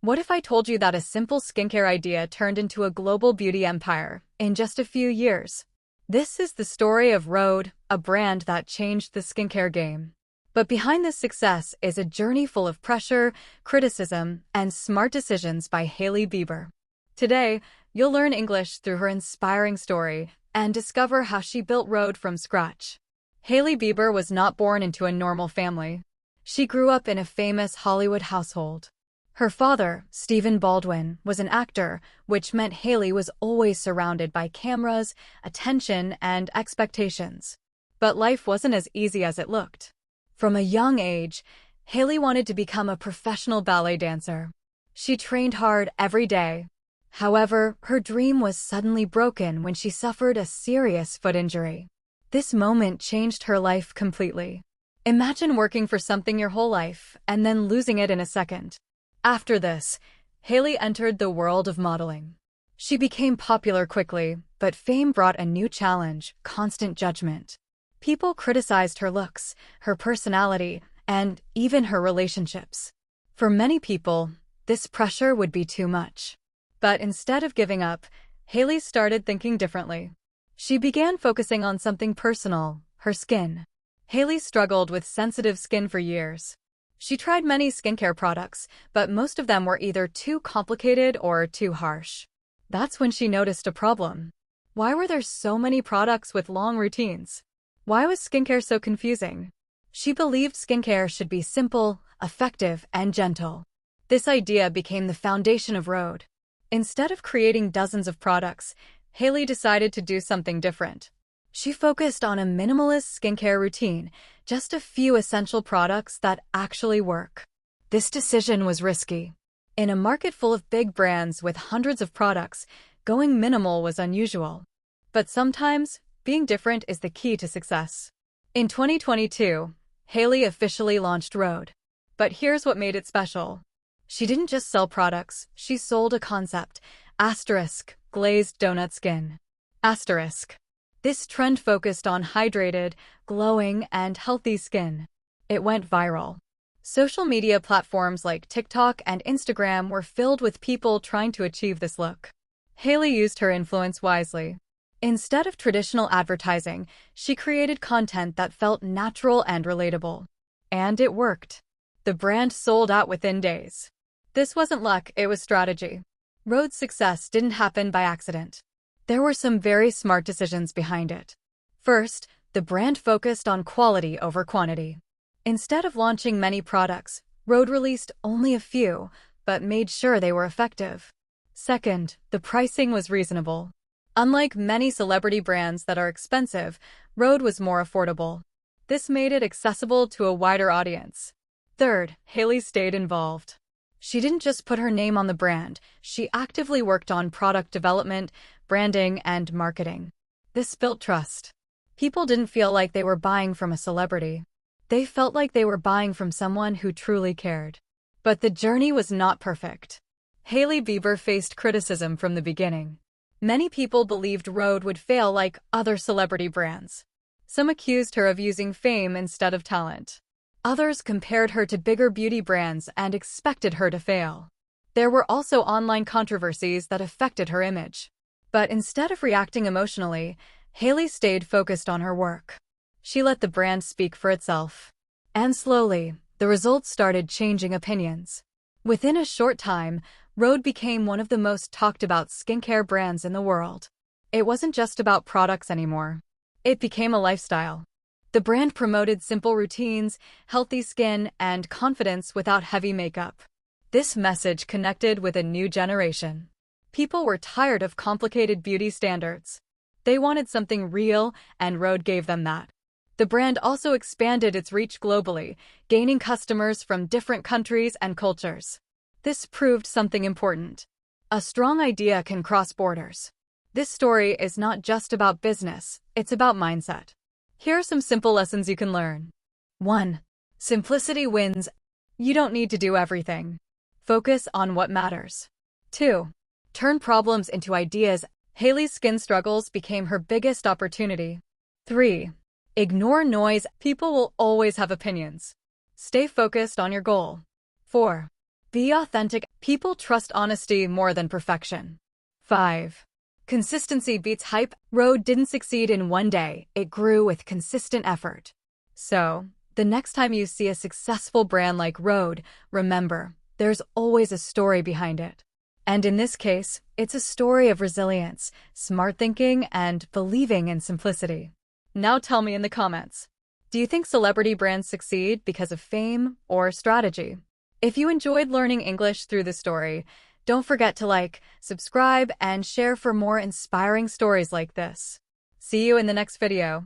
What if I told you that a simple skincare idea turned into a global beauty empire in just a few years? This is the story of Rhode, a brand that changed the skincare game. But behind this success is a journey full of pressure, criticism, and smart decisions by Hailey Bieber. Today, you'll learn English through her inspiring story and discover how she built Rhode from scratch. Hailey Bieber was not born into a normal family. She grew up in a famous Hollywood household. Her father, Stephen Baldwin, was an actor, which meant Hailey was always surrounded by cameras, attention, and expectations. But life wasn't as easy as it looked. From a young age, Hailey wanted to become a professional ballet dancer. She trained hard every day. However, her dream was suddenly broken when she suffered a serious foot injury. This moment changed her life completely. Imagine working for something your whole life and then losing it in a second. After this, Hailey entered the world of modeling. She became popular quickly, but fame brought a new challenge: constant judgment. People criticized her looks, her personality, and even her relationships. For many people, this pressure would be too much. But instead of giving up, Hailey started thinking differently. She began focusing on something personal: her skin. Hailey struggled with sensitive skin for years. She tried many skincare products, but most of them were either too complicated or too harsh. That's when she noticed a problem. Why were there so many products with long routines? Why was skincare so confusing? She believed skincare should be simple, effective, and gentle. This idea became the foundation of Rhode. Instead of creating dozens of products, Hailey decided to do something different. She focused on a minimalist skincare routine, just a few essential products that actually work. This decision was risky. In a market full of big brands with hundreds of products, going minimal was unusual. But sometimes, being different is the key to success. In 2022, Hailey officially launched Rhode. But here's what made it special. She didn't just sell products, she sold a concept: glazed donut skin. This trend focused on hydrated, glowing, and healthy skin. It went viral. Social media platforms like TikTok and Instagram were filled with people trying to achieve this look. Hailey used her influence wisely. Instead of traditional advertising, she created content that felt natural and relatable. And it worked. The brand sold out within days. This wasn't luck, it was strategy. Rhode's success didn't happen by accident. There were some very smart decisions behind it. First, the brand focused on quality over quantity. Instead of launching many products, Rhode released only a few, but made sure they were effective. Second, the pricing was reasonable. Unlike many celebrity brands that are expensive, Rhode was more affordable. This made it accessible to a wider audience. Third, Hailey stayed involved. She didn't just put her name on the brand, she actively worked on product development, branding, and marketing. This built trust. People didn't feel like they were buying from a celebrity. They felt like they were buying from someone who truly cared. But the journey was not perfect. Hailey Bieber faced criticism from the beginning. Many people believed Rhode would fail like other celebrity brands. Some accused her of using fame instead of talent. Others compared her to bigger beauty brands and expected her to fail. There were also online controversies that affected her image. But instead of reacting emotionally, Hailey stayed focused on her work. She let the brand speak for itself. And slowly, the results started changing opinions. Within a short time, Rhode became one of the most talked about skincare brands in the world. It wasn't just about products anymore. It became a lifestyle. The brand promoted simple routines, healthy skin, and confidence without heavy makeup. This message connected with a new generation. People were tired of complicated beauty standards. They wanted something real, and Rhode gave them that. The brand also expanded its reach globally, gaining customers from different countries and cultures. This proved something important. A strong idea can cross borders. This story is not just about business, it's about mindset. Here are some simple lessons you can learn. 1. Simplicity wins. You don't need to do everything. Focus on what matters. 2. Turn problems into ideas. Hailey's skin struggles became her biggest opportunity. 3. Ignore noise. People will always have opinions. Stay focused on your goal. 4. Be authentic. People trust honesty more than perfection. 5. Consistency beats hype. Rhode didn't succeed in one day. It grew with consistent effort. So, the next time you see a successful brand like Rhode, remember, there's always a story behind it. And in this case, it's a story of resilience, smart thinking, and believing in simplicity. Now tell me in the comments, do you think celebrity brands succeed because of fame or strategy? If you enjoyed learning English through the story, don't forget to like, subscribe, and share for more inspiring stories like this. See you in the next video.